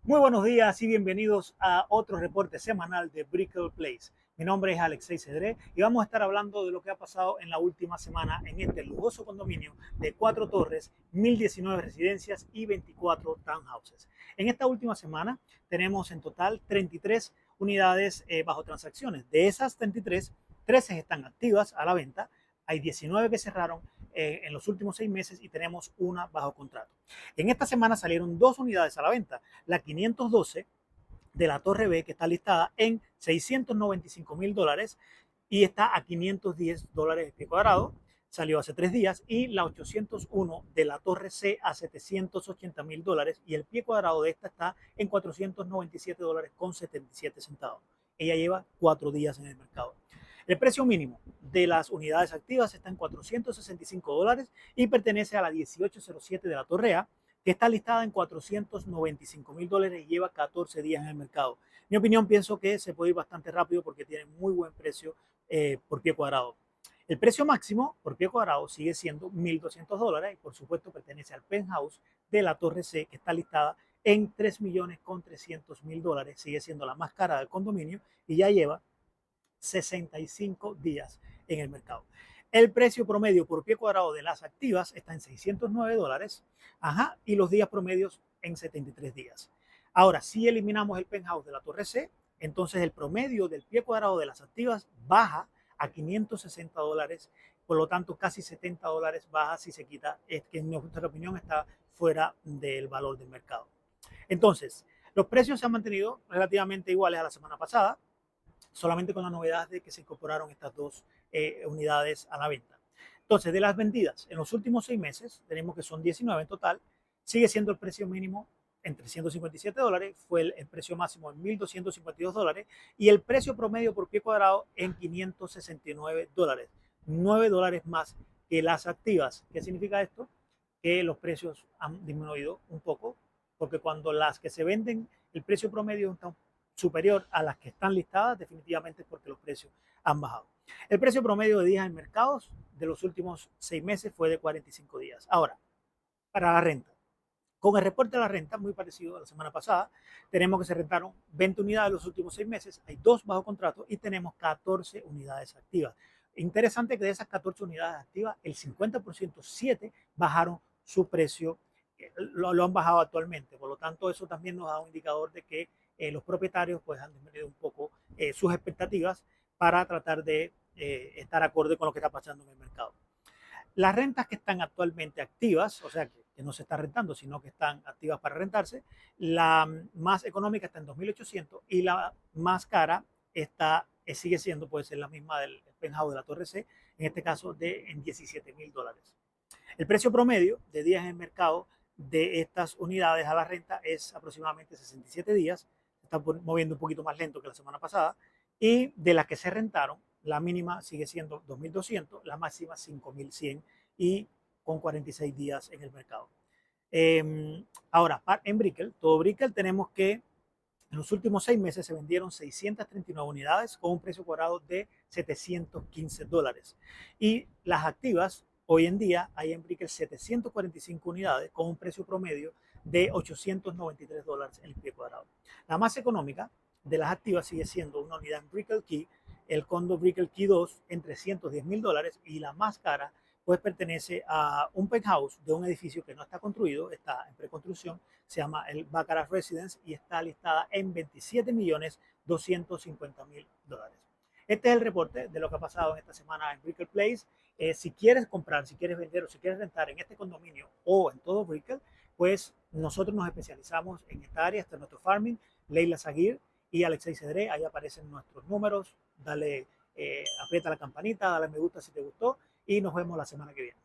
Muy buenos días y bienvenidos a otro reporte semanal de Brickell Place. Mi nombre es Alexei Cedré y vamos a estar hablando de lo que ha pasado en la última semana en este lujoso condominio de 4 torres, 1019 residencias y 24 townhouses. En esta última semana tenemos en total 33 unidades bajo transacciones. De esas 33, 13 están activas a la venta. Hay 19 que cerraron en los últimos 6 meses y tenemos una bajo contrato. En esta semana salieron dos unidades a la venta. La 512 de la Torre B, que está listada en $695,000 y está a $510 el pie cuadrado. Salió hace 3 días. Y la 801 de la Torre C a $780,000 y el pie cuadrado de esta está en $497,77. Ella lleva 4 días en el mercado. El precio mínimo de las unidades activas está en $465 y pertenece a la 1807 de la Torre A, que está listada en $495,000 y lleva 14 días en el mercado. Mi opinión, pienso que se puede ir bastante rápido porque tiene muy buen precio por pie cuadrado. El precio máximo por pie cuadrado sigue siendo $1,200 y por supuesto pertenece al penthouse de la Torre C, que está listada en $3,300,000. Sigue siendo la más cara del condominio y ya lleva 65 días en el mercado. El precio promedio por pie cuadrado de las activas está en $609, y los días promedios en 73 días. Ahora, si eliminamos el penthouse de la Torre C, entonces el promedio del pie cuadrado de las activas baja a $560, por lo tanto casi $70 baja si se quita, es que en nuestra opinión está fuera del valor del mercado. Entonces, los precios se han mantenido relativamente iguales a la semana pasada, solamente con la novedad de que se incorporaron estas dos unidades a la venta. Entonces, de las vendidas en los últimos 6 meses, tenemos que son 19 en total, sigue siendo el precio mínimo en $357, fue el precio máximo en $1,252 y el precio promedio por pie cuadrado en $569, $9 más que las activas. ¿Qué significa esto? Que los precios han disminuido un poco, porque cuando las que se venden, el precio promedio está superior a las que están listadas, definitivamente es porque los precios han bajado. El precio promedio de días en mercados de los últimos 6 meses fue de 45 días. Ahora, para la renta. Con el reporte de la renta, muy parecido a la semana pasada, tenemos que se rentaron 20 unidades en los últimos 6 meses, hay 2 bajo contrato y tenemos 14 unidades activas. Interesante que de esas 14 unidades activas, el 50%, 7 bajaron su precio, lo han bajado actualmente. Por lo tanto, eso también nos da un indicador de que los propietarios pues, han disminuido un poco sus expectativas para tratar de estar acorde con lo que está pasando en el mercado. Las rentas que están actualmente activas, o sea, que no se está rentando, sino que están activas para rentarse, la más económica está en 2.800 y la más cara sigue siendo, puede ser la misma del penthouse de la Torre C, en este caso en $17,000. El precio promedio de días en el mercado de estas unidades a la renta es aproximadamente 67 días, se está moviendo un poquito más lento que la semana pasada, y de las que se rentaron, la mínima sigue siendo 2.200, la máxima 5.100 y con 46 días en el mercado. Ahora, en Brickell, todo Brickell, tenemos que en los últimos 6 meses se vendieron 639 unidades con un precio cuadrado de $715. Y las activas, hoy en día hay en Brickell 745 unidades con un precio promedio de $893 el pie cuadrado. La más económica de las activas sigue siendo una unidad en Brickell Key, el condo Brickell Key 2 en $310,000 y la más cara pues pertenece a un penthouse de un edificio que no está construido, está en preconstrucción, se llama el Baccarat Residence y está listada en $27,250,000. Este es el reporte de lo que ha pasado en esta semana en Brickell Place. Si quieres comprar, si quieres vender o si quieres rentar en este condominio o en todo Brickell, pues nosotros nos especializamos en esta área, este es nuestro farming, Leila Zaguir y Alexei Cedré, ahí aparecen nuestros números, dale, aprieta la campanita, dale me gusta si te gustó y nos vemos la semana que viene.